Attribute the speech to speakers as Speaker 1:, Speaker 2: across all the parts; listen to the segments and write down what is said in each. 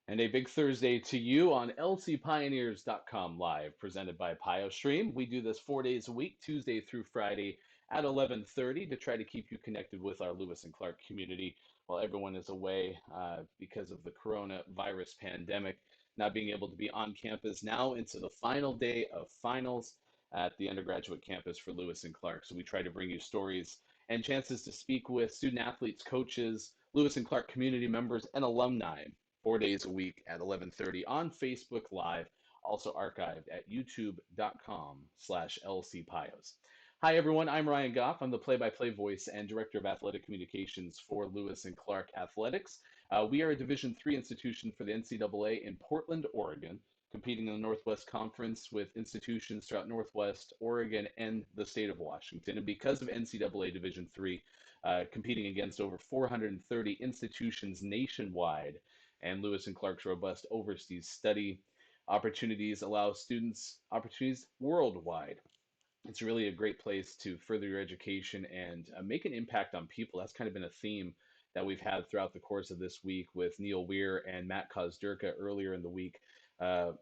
Speaker 1: And a big Thursday to you on lcpioneers.com live, presented by PioStream. We do this 4 days a week, Tuesday through Friday at 11:30 to try to keep you connected with our Lewis and Clark community while everyone is away because of the coronavirus pandemic, not being able to be on campus now into the final day of finals at the undergraduate campus for Lewis and Clark. So we try to bring you stories and chances to speak with student athletes, coaches, Lewis and Clark community members, and alumni 4 days a week at 11:30 on Facebook Live, also archived at youtube.com/lcpios. Hi, everyone. I'm Ryan Goff. I'm the play-by-play voice and director of athletic communications for Lewis and Clark Athletics. We are a Division III institution for the NCAA in Portland, Oregon, competing in the Northwest Conference with institutions throughout Northwest Oregon and the state of Washington. And because of NCAA Division III, competing against over 430 institutions nationwide, and Lewis and Clark's robust overseas study opportunities allow students opportunities worldwide. It's really a great place to further your education and make an impact on people. That's kind of been a theme that we've had throughout the course of this week with Neil Weir and Matt Kozdurka earlier in the week.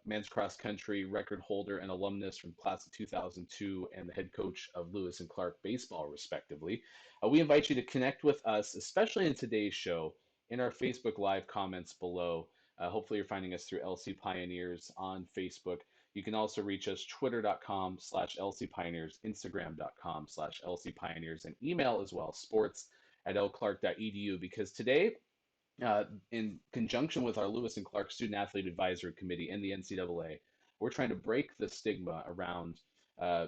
Speaker 1: Men's cross country record holder and alumnus from class of 2002 and the head coach of Lewis and Clark baseball, respectively. We invite you to connect with us, especially in today's show, in our Facebook Live comments below. Hopefully, you're finding us through LC Pioneers on Facebook. You can also reach us twitter.com/LCPioneers, Instagram.com/LCPioneers, and email as well, sports@lclark.edu, because today, in conjunction with our Lewis and Clark Student Athlete Advisory Committee and the NCAA, we're trying to break the stigma around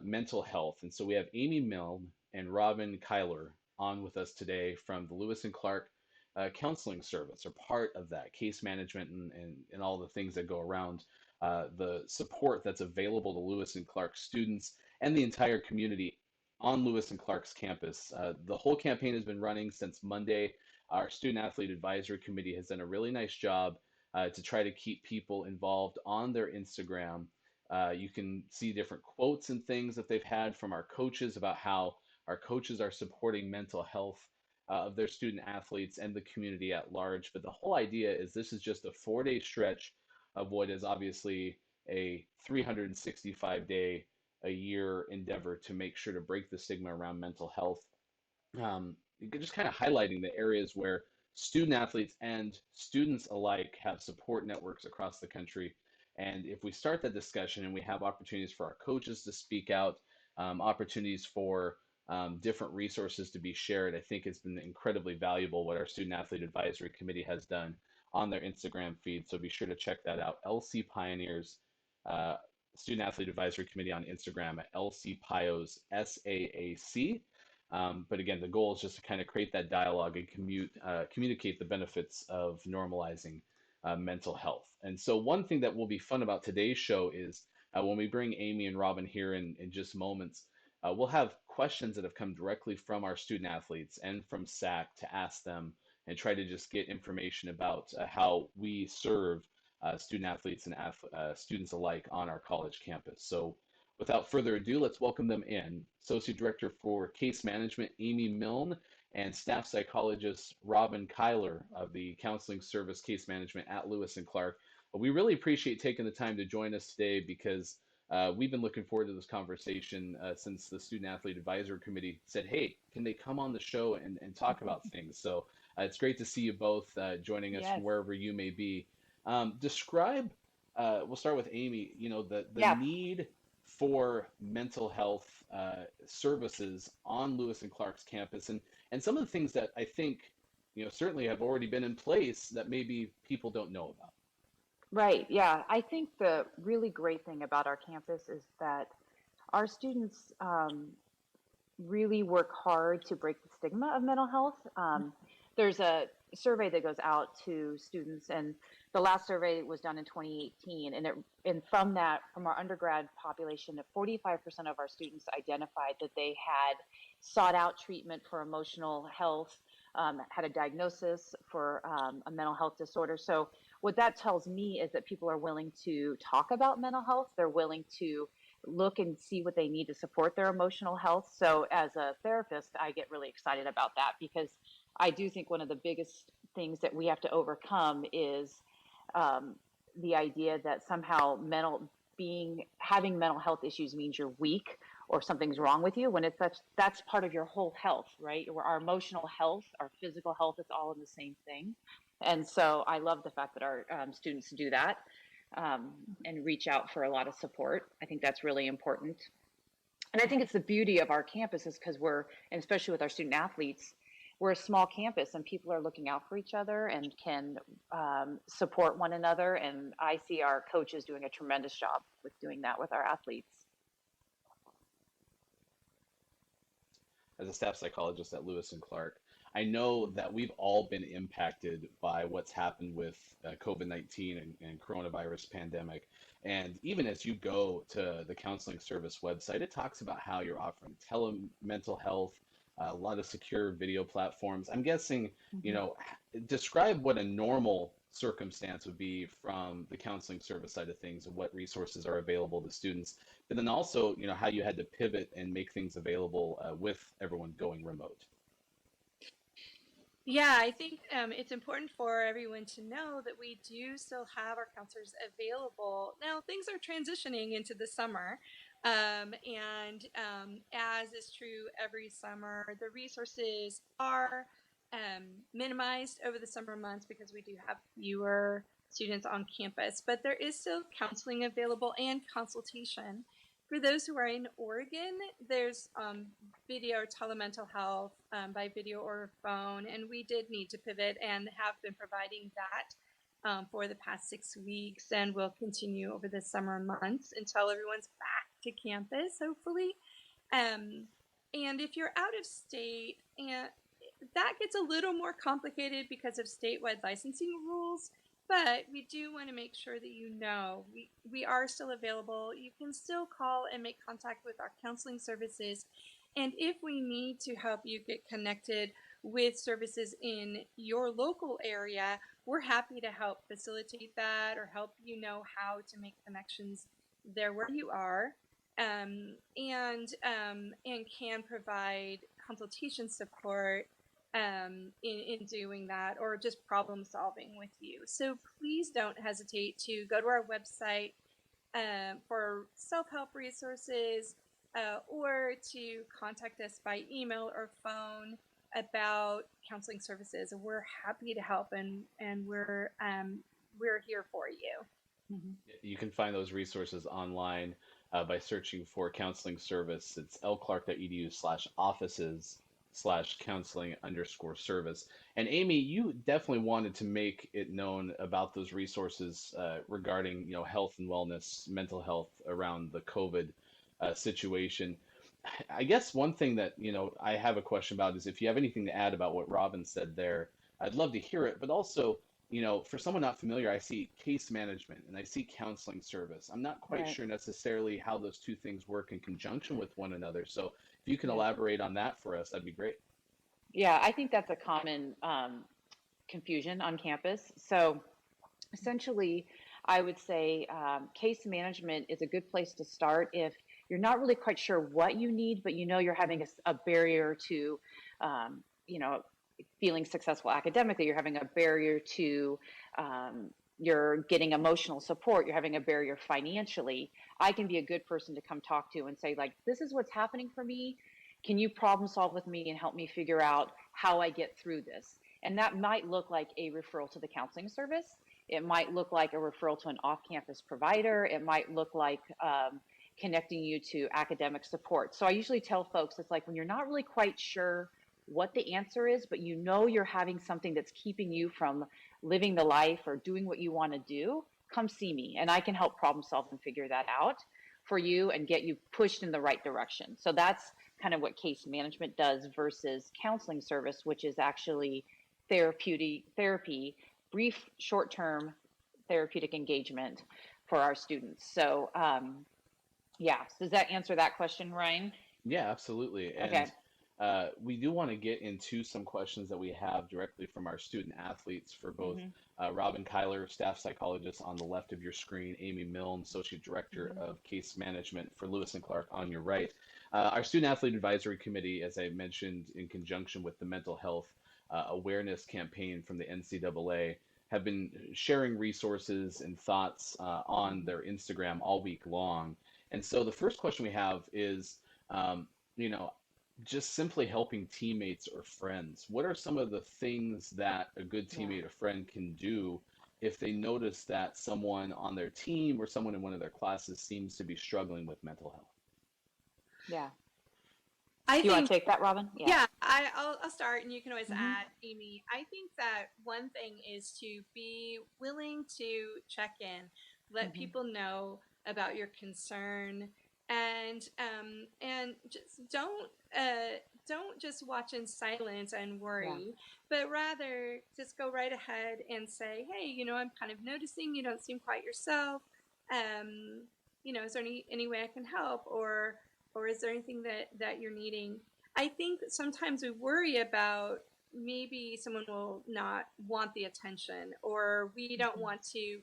Speaker 1: mental health. And so we have Aimée Milne and Robin Keillor on with us today from the Lewis and Clark counseling service, or part of that case management and all the things that go around the support that's available to Lewis and Clark students and the entire community on Lewis and Clark's campus. The whole campaign has been running since Monday. Our Student Athlete Advisory Committee has done a really nice job to try to keep people involved on their Instagram. You can see different quotes and things that they've had from our coaches about how our coaches are supporting mental health of their student athletes and the community at large. But the whole idea is this is just a 4 day stretch of what is obviously a 365-day a year endeavor to make sure to break the stigma around mental health. Just kind of highlighting the areas where student athletes and students alike have support networks across the country. And if we start that discussion and we have opportunities for our coaches to speak out, opportunities for different resources to be shared, I think it's been incredibly valuable what our Student Athlete Advisory Committee has done on their Instagram feed. So be sure to check that out. LC Pioneers, Student Athlete Advisory Committee on Instagram at LC Pios SAAC. But again, the goal is just to kind of create that dialogue and communicate the benefits of normalizing mental health. And so one thing that will be fun about today's show is when we bring Aimée and Robin here in just moments, we'll have questions that have come directly from our student athletes and from SAC to ask them and try to just get information about how we serve student athletes and students alike on our college campus. So without further ado, let's welcome them in. Associate Director for Case Management, Aimée Milne, and Staff Psychologist Robin Keillor of the Counseling Service Case Management at Lewis and Clark. We really appreciate taking the time to join us today because we've been looking forward to this conversation since the Student Athlete Advisory Committee said, hey, can they come on the show and talk about things? So it's great to see you both joining us from
Speaker 2: Yes.
Speaker 1: wherever you may be. Describe, we'll start with Aimée, the
Speaker 2: Yeah.
Speaker 1: need for mental health services on Lewis and Clark's campus and some of the things that I think, certainly have already been in place that maybe people don't know about.
Speaker 2: Right. Yeah. I think the really great thing about our campus is that our students really work hard to break the stigma of mental health. There's a survey that goes out to students, and the last survey was done in 2018. And from our undergrad population, 45% of our students identified that they had sought out treatment for emotional health, had a diagnosis for a mental health disorder. So what that tells me is that people are willing to talk about mental health. They're willing to look and see what they need to support their emotional health. So as a therapist, I get really excited about that because I do think one of the biggest things that we have to overcome is um, the idea that somehow having mental health issues means you're weak or something's wrong with you, when it's that's part of your whole health, right? Where our emotional health, our physical health is all in the same thing. And so I love the fact that our students do that, and reach out for a lot of support. I think that's really important. And I think it's the beauty of our campus is because and especially with our student athletes, we're a small campus and people are looking out for each other and can support one another. And I see our coaches doing a tremendous job with doing that with our athletes.
Speaker 1: As a staff psychologist at Lewis and Clark, I know that we've all been impacted by what's happened with COVID-19 and coronavirus pandemic. And even as you go to the counseling service website, it talks about how you're offering mental health, a lot of secure video platforms. I'm guessing, you
Speaker 2: Mm-hmm.
Speaker 1: know, describe what a normal circumstance would be from the counseling service side of things and what resources are available to students, but then also, how you had to pivot and make things available with everyone going remote.
Speaker 3: Yeah, I think it's important for everyone to know that we do still have our counselors available. Now, things are transitioning into the summer, and as is true every summer, the resources are minimized over the summer months because we do have fewer students on campus, but there is still counseling available and consultation. For those who are in Oregon, there's video or telemental health by video or phone, and we did need to pivot and have been providing that for the past 6 weeks, and will continue over the summer months until everyone's back to campus, hopefully. Um, and if you're out of state, and that gets a little more complicated because of statewide licensing rules. But we do want to make sure that we are still available. You can still call and make contact with our counseling services. And if we need to help you get connected with services in your local area, we're happy to help facilitate that or help you know how to make connections there where you are. And can provide consultation support in doing that, or just problem solving with you. So please don't hesitate to go to our website for self-help resources, or to contact us by email or phone about counseling services. We're happy to help, and we're here for you.
Speaker 2: Mm-hmm.
Speaker 1: You can find those resources online by searching for counseling service. It's lclark.edu/offices/counseling_service. And Aimée, you definitely wanted to make it known about those resources regarding, health and wellness, mental health around the COVID situation. I guess one thing that, I have a question about is if you have anything to add about what Robin said there, I'd love to hear it. But also, for someone not familiar, I see case management and I see counseling service. I'm not quite
Speaker 2: Right.
Speaker 1: sure necessarily how those two things work in conjunction with one another. So if you can
Speaker 2: Yeah.
Speaker 1: elaborate on that for us, that'd be great.
Speaker 2: Yeah, I think that's a common confusion on campus. So essentially, I would say case management is a good place to start if you're not really quite sure what you need, but you're having a barrier to, um, you know, feeling successful academically. You're having a barrier to, you're getting emotional support. You're having a barrier financially. I can be a good person to come talk to and say, like, this is what's happening for me. Can you problem solve with me and help me figure out how I get through this? And that might look like a referral to the counseling service. It might look like a referral to an off campus provider. It might look like connecting you to academic support. So I usually tell folks it's like when you're not really quite sure what the answer is, but you're having something that's keeping you from living the life or doing what you want to do, come see me and I can help problem solve and figure that out for you and get you pushed in the right direction. So that's kind of what case management does versus counseling service, which is actually therapy, brief, short term therapeutic engagement for our students. So, yeah, so does that answer that question, Ryan?
Speaker 1: Yeah, absolutely. And
Speaker 2: Okay.
Speaker 1: we do want to get into some questions that we have directly from our student athletes for both
Speaker 2: Hmm.
Speaker 1: Robin Keillor, staff psychologist on the left of your screen, Aimée Milne, associate director
Speaker 2: Hmm.
Speaker 1: of case management for Lewis and Clark on your right. Our student athlete advisory committee, as I mentioned, in conjunction with the mental health awareness campaign from the NCAA, have been sharing resources and thoughts on their Instagram all week long. And so the first question we have is, um, you know, just simply helping teammates or friends. What are some of the things that a good
Speaker 2: Yeah.
Speaker 1: teammate or friend can do if they notice that someone on their team or someone in one of their classes seems to be struggling with mental health?
Speaker 2: Yeah.
Speaker 3: I
Speaker 2: Do you want
Speaker 3: think,
Speaker 2: to take that, Robin? Yeah.
Speaker 3: yeah, I'll start and you can always
Speaker 2: Hmm.
Speaker 3: add, Aimee. I think that one thing is to be willing to check in, let
Speaker 2: Hmm.
Speaker 3: people know about your concern, and just don't just watch in silence and
Speaker 2: Yeah.
Speaker 3: worry, but rather just go right ahead and say, hey, I'm kind of noticing you don't seem quite yourself. Um, is there any way I can help, or is there anything that you're needing? I think that sometimes we worry about maybe someone will not want the attention, or we don't
Speaker 2: Hmm.
Speaker 3: want to,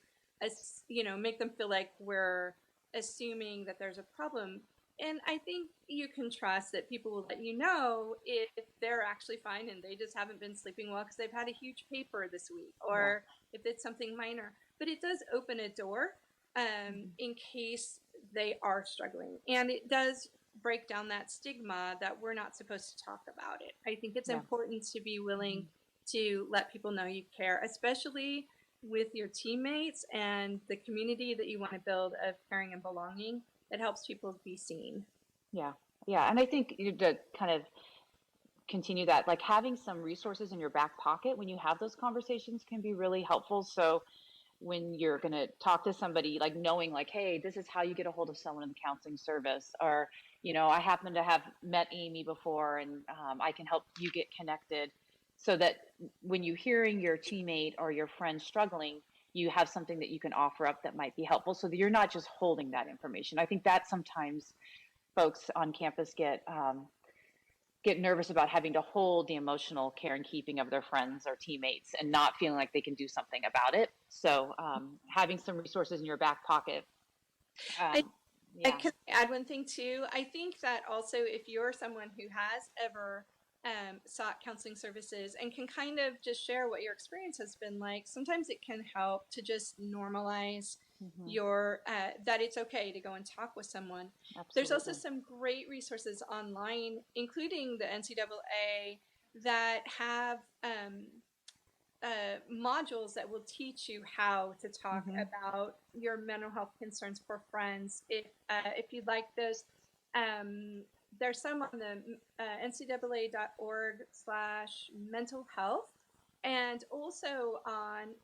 Speaker 3: make them feel like we're assuming that there's a problem. And I think you can trust that people will let you know if they're actually fine and they just haven't been sleeping well because they've had a huge paper this week,
Speaker 2: Yeah.
Speaker 3: or if it's something minor. But it does open a door,
Speaker 2: Hmm.
Speaker 3: in case they are struggling. And it does break down that stigma that we're not supposed to talk about it. I think it's
Speaker 2: Yeah.
Speaker 3: important to be willing
Speaker 2: Hmm.
Speaker 3: to let people know you care, especially with your teammates and the community that you want to build of caring and belonging. That helps people be seen.
Speaker 2: Yeah. Yeah. And I think to kind of continue that, like having some resources in your back pocket when you have those conversations can be really helpful. So when you're going to talk to somebody, like knowing like, hey, this is how you get a hold of someone in the counseling service, or I happen to have met Aimee before, and I can help you get connected, so that when you're hearing your teammate or your friend struggling, you have something that you can offer up that might be helpful, so that you're not just holding that information. I think that sometimes folks on campus get nervous about having to hold the emotional care and keeping of their friends or teammates and not feeling like they can do something about it. So having some resources in your back pocket.
Speaker 3: I,
Speaker 2: Um,
Speaker 3: I
Speaker 2: yeah.
Speaker 3: can add one thing too. I think that also, if you're someone who has ever sought counseling services and can kind of just share what your experience has been like, sometimes it can help to just normalize
Speaker 2: Hmm.
Speaker 3: your that it's okay to go and talk with someone. There's also
Speaker 2: Absolutely.
Speaker 3: some great resources online, including the NCAA, that have modules that will teach you how to talk
Speaker 2: Hmm.
Speaker 3: about your mental health concerns for friends. If you'd like those, um, there's some on the ncaa.org/mental health, and also on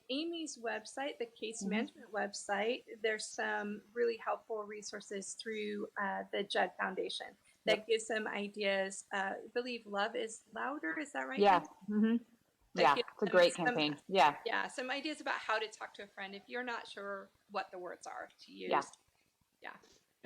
Speaker 3: Aimee's website, the case
Speaker 2: Hmm.
Speaker 3: management website. There's some really helpful resources through the Judd Foundation
Speaker 2: Yep.
Speaker 3: that gives some ideas. I believe Love is Louder. Is that right,
Speaker 2: Yeah.
Speaker 3: Aimee?
Speaker 2: Hmm.
Speaker 3: That
Speaker 2: Yeah.
Speaker 3: gives
Speaker 2: It's a
Speaker 3: them
Speaker 2: great campaign. Yeah.
Speaker 3: some ideas about how to talk to a friend if you're not sure what the words are to
Speaker 2: Yeah.
Speaker 3: use. Yeah.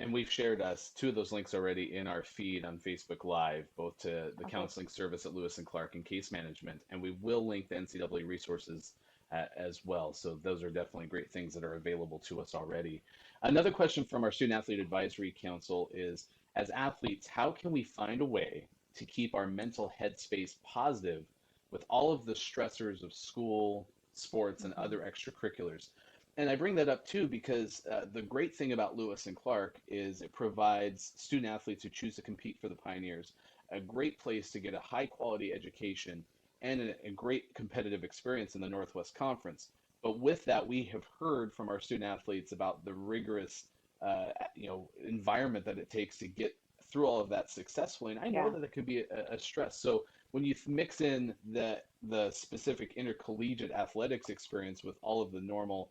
Speaker 1: And we've shared two of those links already in our feed on Facebook Live, both to the
Speaker 2: Okay.
Speaker 1: counseling service at Lewis and Clark and case management, and we will link the NCAA resources as well. So those are definitely great things that are available to us already. Another question from our Student Athlete Advisory Council is, as athletes, how can we find a way to keep our mental headspace positive with all of the stressors of school, sports, and
Speaker 2: Hmm.
Speaker 1: other extracurriculars? And I bring that up too because the great thing about Lewis and Clark is it provides student athletes who choose to compete for the Pioneers a great place to get a high quality education and a great competitive experience in the Northwest Conference. But with that, we have heard from our student athletes about the rigorous, environment that it takes to get through all of that successfully. And I know
Speaker 2: Yeah.
Speaker 1: that it could be a stress. So when you mix in the specific intercollegiate athletics experience with all of the normal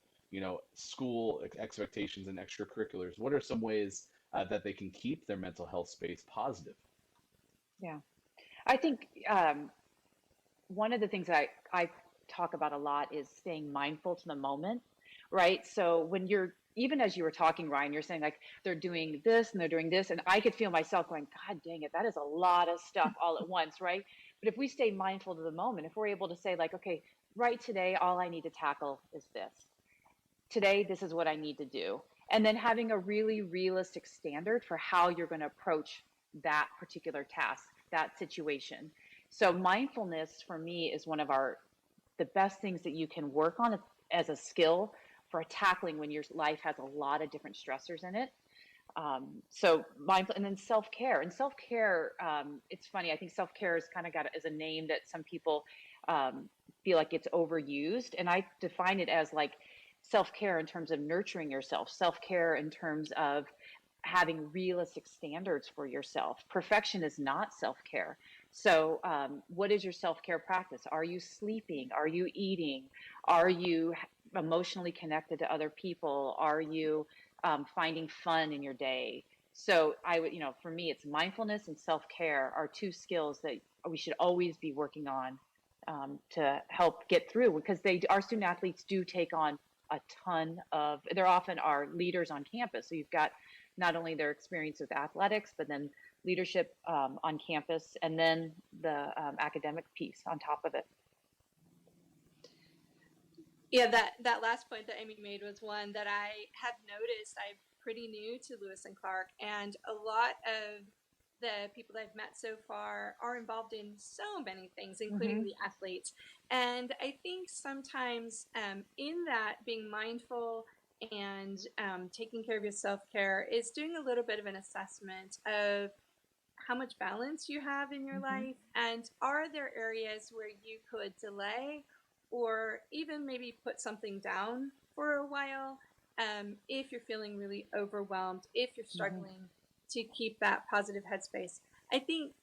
Speaker 1: school expectations and extracurriculars, what are some ways that they can keep their mental health space positive?
Speaker 2: Yeah. I think one of the things that I talk about a lot is staying mindful to the moment, right? So when you're, even as you were talking, Ryan, you're saying like they're doing this and they're doing this. And I could feel myself going, God dang it, that is a lot of stuff all at once, right? But if we stay mindful to the moment, if we're able to say, like, okay, right today, all I need to tackle is this. Today, this is what I need to do. And then having a really realistic standard for how you're going to approach that particular task, that situation. So mindfulness for me is one of our the best things that you can work on as a skill for tackling when your life has a lot of different stressors in it. So mindful, and then self-care. And self-care, it's funny. I think self-care has kind of got as a name that some people um, feel like it's overused, and I define it as like self-care in terms of nurturing yourself, self-care in terms of having realistic standards for yourself. Perfection is not self-care. So, what is your self-care practice? Are you sleeping? Are you eating? Are you emotionally connected to other people? Are you finding fun in your day? So, I would, for me, it's mindfulness and self-care are two skills that we should always be working on to help get through, because our student athletes do take on a ton of, they're often our leaders on campus. So you've got not only their experience with athletics, but then leadership on campus, and then the academic piece on top of it.
Speaker 3: Yeah, that last point that Aimée made was one that I have noticed. I'm pretty new to Lewis and Clark, and a lot of the people that I've met so far are involved in so many things, including the athletes. And I think sometimes in that, being mindful and taking care of your self-care is doing a little bit of an assessment of how much balance you have in your life, and are there areas where you could delay or even maybe put something down for a while if you're feeling really overwhelmed, if you're struggling to keep that positive headspace. I think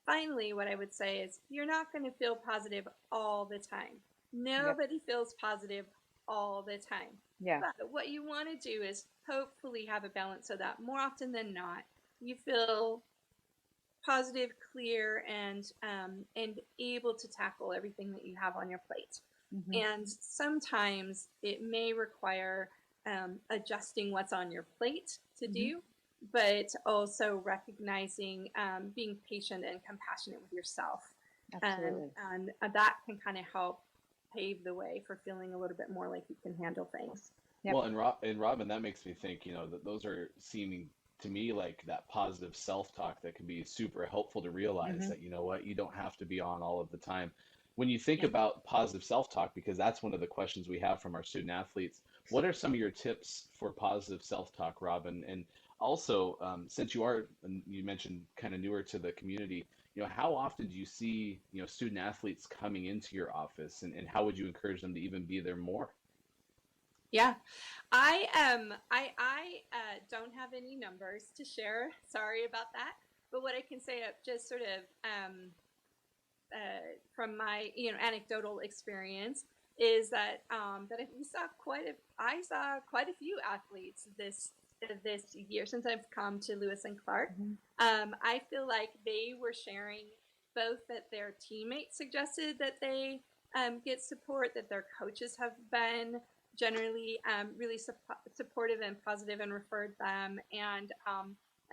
Speaker 3: finally what I would say is you're not going to feel positive all the time. Nobody feels positive all the time.
Speaker 2: Yeah.
Speaker 3: But what you want to do is hopefully have a balance so that more often than not you feel positive, clear, and able to tackle everything that you have on your plate. And sometimes it may require adjusting what's on your plate to do, but also recognizing being patient and compassionate with yourself.
Speaker 2: Absolutely.
Speaker 3: And that can kind of help pave the way for feeling a little bit more like you can handle things.
Speaker 1: Well, and Robin, that makes me think, that those are seeming to me like that positive self-talk that can be super helpful to realize that, you don't have to be on all of the time. When you think about positive self-talk, because that's one of the questions we have from our student athletes, what are some of your tips for positive self-talk, Robin? And also, since you mentioned kind of newer to the community, how often do you see, student athletes coming into your office, and how would you encourage them to even be there more?
Speaker 3: Yeah, I don't have any numbers to share. Sorry about that. But what I can say, just sort of from my anecdotal experience, is that I saw quite a few athletes this year since I've come to Lewis and Clark. I feel like they were sharing both that their teammates suggested that they get support, that their coaches have been generally really supportive and positive and referred them, and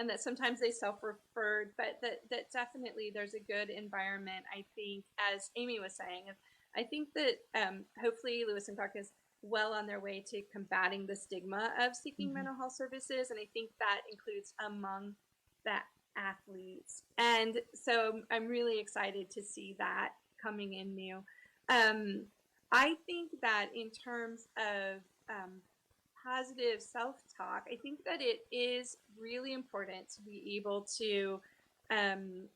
Speaker 3: that sometimes they self-referred, but that definitely there's a good environment. I think, as Aimée was saying, I think that hopefully Lewis and Clark is well on their way to combating the stigma of seeking mental health services, and I think that includes among the athletes. And so I'm really excited to see that coming in new. I think that in terms of positive self-talk, I think that it is really important to be able to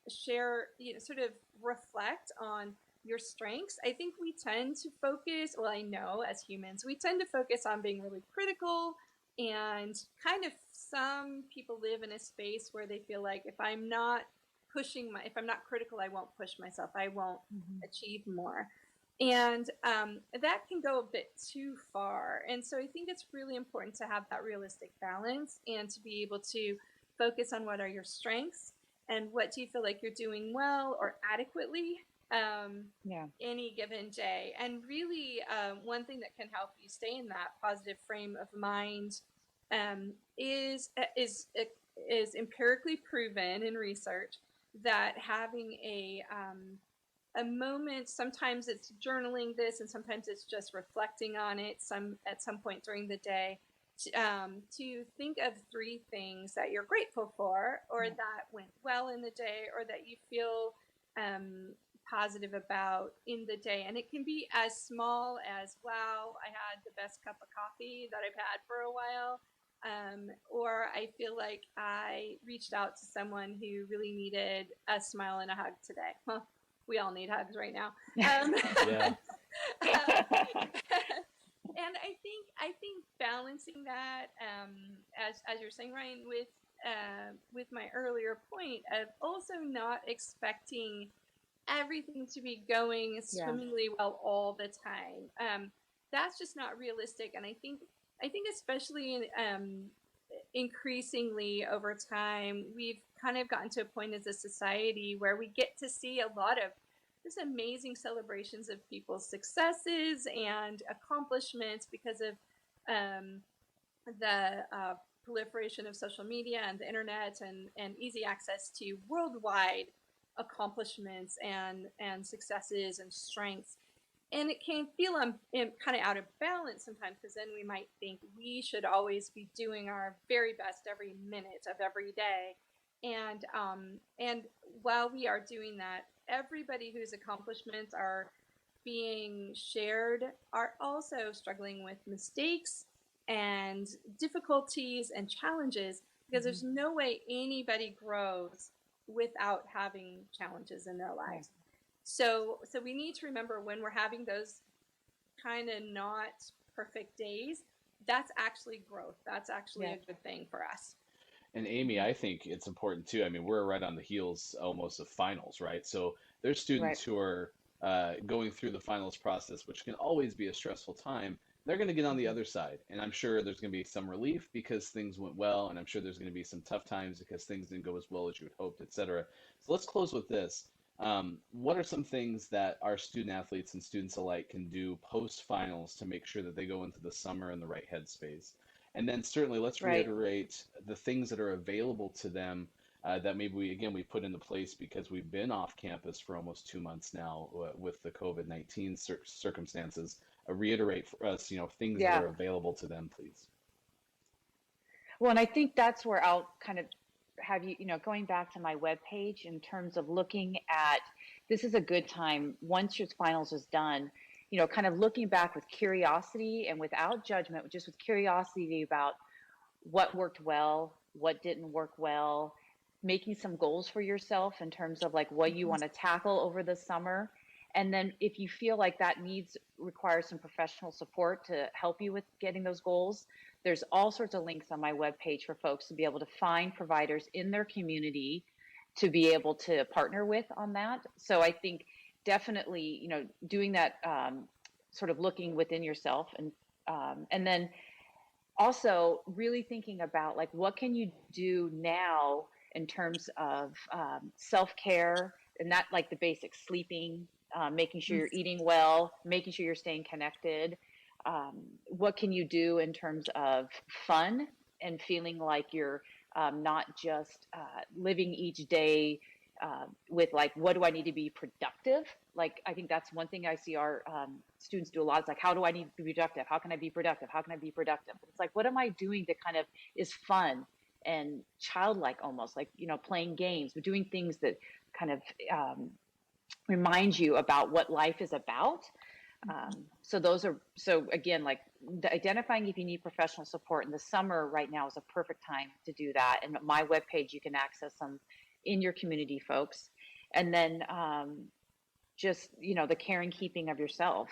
Speaker 3: share, sort of reflect on your strengths. I think we tend to focus, well, I know as humans, we tend to focus on being really critical, and kind of some people live in a space where they feel like if I'm not critical, I won't push myself, I won't achieve more. And that can go a bit too far. And so I think it's really important to have that realistic balance and to be able to focus on what are your strengths and what do you feel like you're doing well or adequately any given day. And really, one thing that can help you stay in that positive frame of mind is empirically proven in research that having a moment, sometimes it's journaling this and sometimes it's just reflecting on it at some point during the day, to think of 3 things that you're grateful for, or that went well in the day, or that you feel positive about in the day. And it can be as small as, wow, I had the best cup of coffee that I've had for a while. Or I feel like I reached out to someone who really needed a smile and a hug today. Well, we all need hugs right now. Um,
Speaker 1: Yeah.
Speaker 3: and I think balancing that, as you're saying, Ryan, with my earlier point of also not expecting everything to be going
Speaker 2: Yeah,
Speaker 3: swimmingly well all the time. That's just not realistic, and I think especially increasingly over time, we've kind of gotten to a point as a society where we get to see a lot of just amazing celebrations of people's successes and accomplishments because of um, the proliferation of social media and the internet and easy access to worldwide accomplishments and successes and strengths. And it can feel kind of out of balance sometimes because then we might think we should always be doing our very best every minute of every day. And while we are doing that, everybody whose accomplishments are being shared are also struggling with mistakes and difficulties and challenges because
Speaker 2: hmm
Speaker 3: there's no way anybody grows without having challenges in their
Speaker 2: right.
Speaker 3: lives. So we need to remember when we're having those kind of not perfect days, that's actually growth. That's actually
Speaker 2: Yeah,
Speaker 3: a good thing for us.
Speaker 1: And Amy,
Speaker 2: hmm
Speaker 1: I think it's important too. I mean, we're right on the heels almost of finals, right? So there's
Speaker 2: right.
Speaker 1: students who are going through the finals process, which can always be a stressful time. They're going to get on the
Speaker 2: hmm
Speaker 1: other side. And I'm sure there's going to be some relief because things went well. And I'm sure there's going to be some tough times because things didn't go as well as you had hoped, et cetera. So let's close with this. What are some things that our student athletes and students alike can do post finals to make sure that they go into the summer in the right headspace? And then certainly let's
Speaker 2: Right.
Speaker 1: reiterate the things that are available to them that maybe we put into place because we've been off campus for almost 2 months now with the COVID-19 circumstances. Reiterate for us, things that
Speaker 2: Yeah.
Speaker 1: are available to them, please.
Speaker 2: Well, and I think that's where I'll kind of have you, going back to my webpage in terms of looking at this is a good time once your finals is done, kind of looking back with curiosity and without judgment, just with curiosity about what worked well, what didn't work well, making some goals for yourself in terms of like what you want to tackle over the summer. And then if you feel like that requires some professional support to help you with getting those goals, there's all sorts of links on my webpage for folks to be able to find providers in their community to be able to partner with on that. So I think definitely, doing that, sort of looking within yourself and then also really thinking about like what can you do now in terms of self-care, and that like the basic sleeping, making sure you're eating well, making sure you're staying connected. What can you do in terms of fun and feeling like you're not just living each day with like, what do I need to be productive? Like, I think that's one thing I see our students do a lot. It's like, how do I need to be productive? How can I be productive? How can I be productive? It's like, what am I doing that kind of is fun and childlike almost, like, playing games, but doing things that kind of remind you about what life is about. So again, like identifying if you need professional support in the summer right now is a perfect time to do that. And my webpage, you can access some in your community, folks. And then just, the care and keeping of yourself.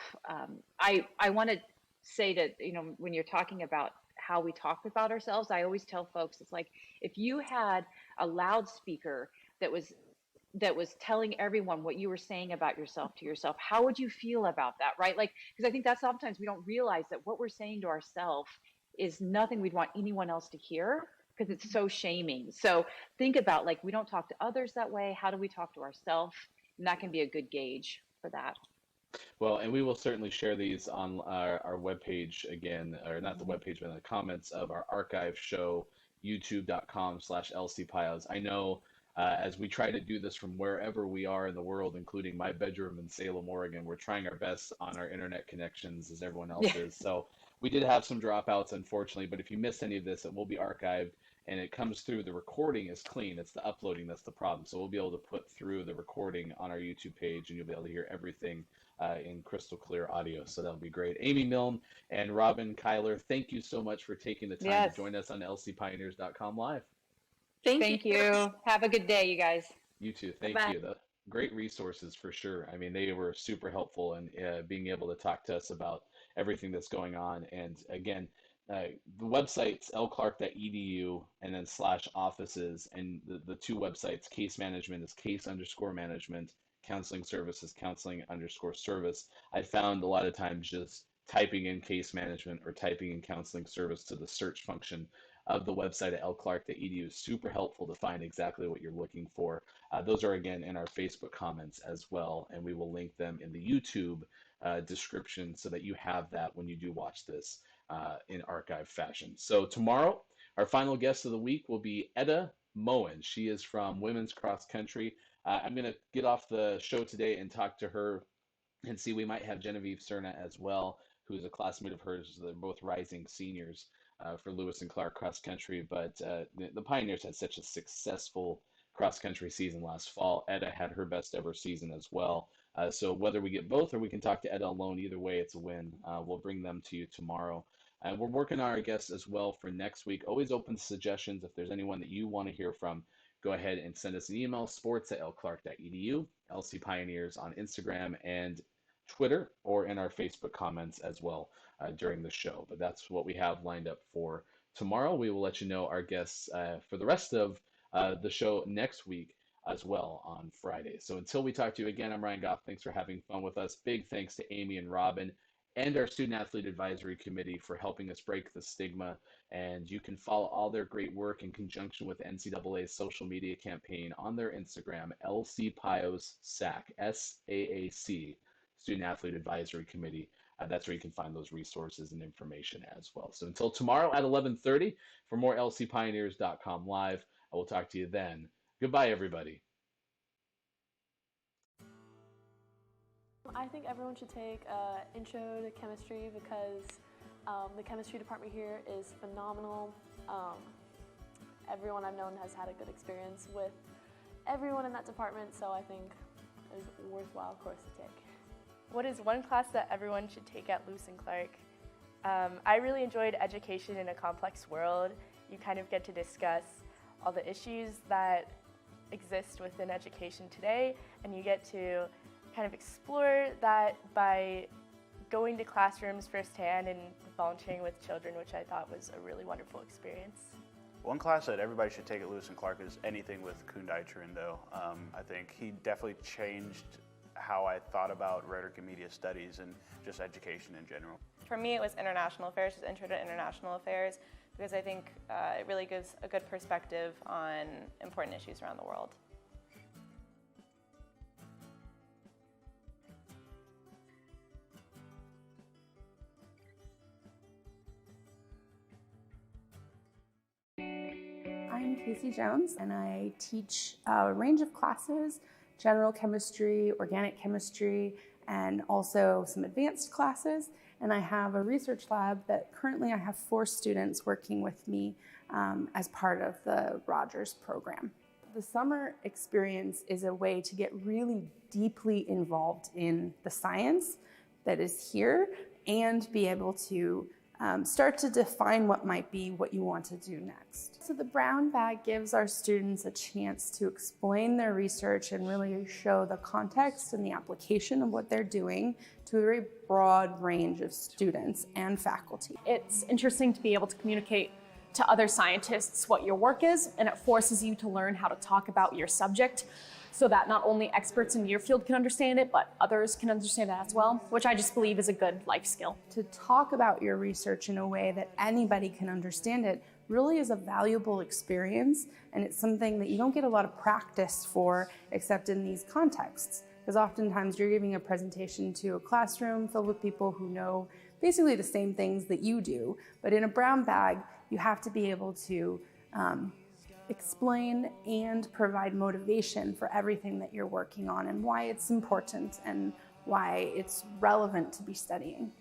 Speaker 2: I want to say that, when you're talking about how we talk about ourselves, I always tell folks, it's like, if you had a loudspeaker that was telling everyone what you were saying about yourself to yourself, how would you feel about that, right? Like, because I think that sometimes we don't realize that what we're saying to ourselves is nothing we'd want anyone else to hear because it's so shaming. So think about, like, we don't talk to others that way. How do we talk to ourselves? And that can be a good gauge for that.
Speaker 1: Well, and we will certainly share these on our webpage again, or not the
Speaker 2: Mhm.
Speaker 1: webpage, but in the comments of our archive show, youtube.com/lcpiles. I know as we try to do this from wherever we are in the world, including my bedroom in Salem, Oregon, we're trying our best on our internet connections as everyone else
Speaker 2: Yeah.
Speaker 1: is. So we did have some dropouts, unfortunately, but if you missed any of this, it will be archived. and it comes through. The recording is clean. It's the uploading that's the problem. So we'll be able to put through the recording on our YouTube page, and you'll be able to hear everything in crystal clear audio. So that'll be great. Aimée, Milne, and Robin, Keillor, thank you so much for taking the time to
Speaker 2: Yes.
Speaker 1: join us on lcpioneers.com live.
Speaker 2: Thank you. Have a good day, you guys.
Speaker 1: You too. Thank
Speaker 3: Bye.
Speaker 1: you. The great resources for sure. I mean, they were super helpful in being able to talk to us about everything that's going on. And again, the website's lclark.edu and then /offices. And the two websites, case management is case_management, counseling services, counseling_service. I found a lot of times just typing in case management or typing in counseling service to the search function of the website at lclark.edu is super helpful to find exactly what you're looking for. Those are again in our Facebook comments as well, and we will link them in the YouTube description so that you have that when you do watch this in archive fashion. So tomorrow, our final guest of the week will be Etta Moen. She is from Women's Cross Country. I'm going to get off the show today and talk to her and see. We might have Genevieve Cerna as well, who's a classmate of hers. They're both rising seniors for Lewis and Clark cross country. But the Pioneers had such a successful cross country season last fall. Etta had her best ever season as well. So whether we get both or we can talk to Etta alone, either way, it's a win. We'll bring them to you tomorrow. And we're working on our guests as well for next week. Always open to suggestions. If there's anyone that you want to hear from, go ahead and send us an email, sports@lclark.edu, LC Pioneers on Instagram and Twitter, or in our Facebook comments as well during the show. But that's what we have lined up for tomorrow. We will let you know our guests for the rest of the show next week as well on Friday. So until we talk to you again, I'm Ryan Goff. Thanks for having fun with us. Big thanks to Aimée and Robin and our Student Athlete Advisory Committee for helping us break the stigma. And you can follow all their great work in conjunction with NCAA's social media campaign on their Instagram, LCPiosSAC, SAAC, Student Athlete Advisory Committee. That's where you can find those resources and information as well. So until tomorrow at 11:30 for more lcpioneers.com live. I will talk to you then. Goodbye, everybody.
Speaker 4: I think everyone should take intro to chemistry because the chemistry department here is phenomenal. Everyone I've known has had a good experience with everyone in that department, so I think it's a worthwhile course to take.
Speaker 5: What is one class that everyone should take at Lewis and Clark? I really enjoyed Education in a Complex World. You kind of get to discuss all the issues that exist within education today, and you get to kind of explore that by going to classrooms firsthand and volunteering with children, which I thought was a really wonderful experience.
Speaker 6: One class that everybody should take at Lewis and Clark is anything with Kundai Trindo. I think he definitely changed how I thought about rhetoric and media studies and just education in general.
Speaker 7: For me, it was international affairs, just intro to international affairs, because I think it really gives a good perspective on important issues around the world.
Speaker 8: I'm Casey Jones, and I teach a range of classes: general chemistry, organic chemistry, and also some advanced classes. And I have a research lab that currently I have 4 students working with me as part of the Rogers program. The summer experience is a way to get really deeply involved in the science that is here and be able to start to define what might be what you want to do next. So the brown bag gives our students a chance to explain their research and really show the context and the application of what they're doing to a very broad range of students and faculty.
Speaker 9: It's interesting to be able to communicate to other scientists what your work is, and it forces you to learn how to talk about your subject so that not only experts in your field can understand it, but others can understand it as well, which I just believe is a good life skill.
Speaker 8: To talk about your research in a way that anybody can understand it really is a valuable experience, and it's something that you don't get a lot of practice for except in these contexts. Because oftentimes you're giving a presentation to a classroom filled with people who know basically the same things that you do, but in a brown bag, you have to be able to explain and provide motivation for everything that you're working on and why it's important and why it's relevant to be studying.